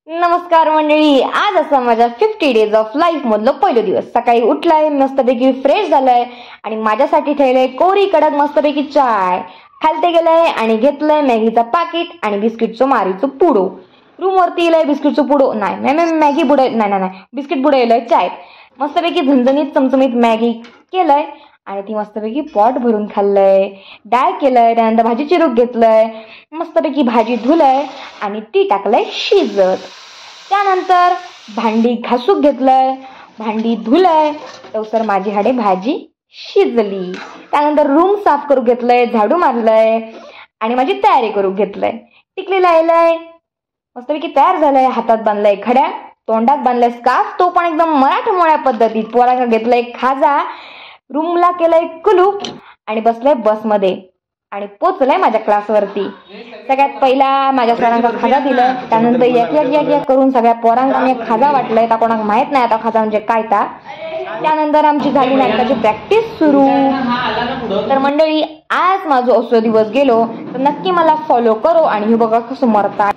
नमस्कार मंडळी, आज असा माझ्या 50 डेज ऑफ लाईफ मधलं पहिलं दिवस. सकाळी उठलाय, मस्तपैकी फ्रेश झालाय आणि माझ्यासाठी ठेवलंय कोरी कडक मस्तपैकी चाय. खालते गेलाय आणि घेतलंय मॅगीचा पाकिट आणि बिस्किटचं मारीचं पुडो. रूम वरती येलंय बिस्किटचं पुडो नाही मॅगी बुडे नाही बिस्किट बुडे येलंय चाय. मस्तपैकी झणझणीत चमचमीत मॅगी केलंय आणि ती मस्तपैकी पॉट भरून खाल्लंय. डाळ केलंय, त्यानंतर भाजी चिरूक घेतलंय, मस्तपैकी भाजी धुलंय आणि ती टाकलंय शिजत. त्यानंतर भांडी घासूक घेतलंय, भांडी धुलंय, तवसर माझी हाडे भाजी शिजली. त्यानंतर रूम साफ करू घेतलंय, झाडू मारलंय आणि माझी तयारी करू घेतलंय. टिकली लायलंय, मस्तपैकी तयार झालंय. हातात बांधलंय खड्या, तोंडात बांधलंय स्कार्फ, तो पण एकदम मराठमोळ्या पद्धतीत. पोरांना घेतलंय खाजा, रूमला केलंय कुलूप आणि बसलंय बसमध्ये आणि पोचलंय माझ्या क्लासवरती. सगळ्यात पहिला माझ्या सरांना खाजा दिलं, त्यानंतर एक करून सगळ्या पोरांना मी खाजा वाटलंय. त्या कोणाला माहित नाही आता खाजा म्हणजे काय ता. त्यानंतर आमची झाली नाटकाची प्रॅक्टिस सुरू. तर मंडळी, आज माझा असो दिवस गेलो तर नक्की मला फॉलो करो आणि हे बघा कसं मरतात.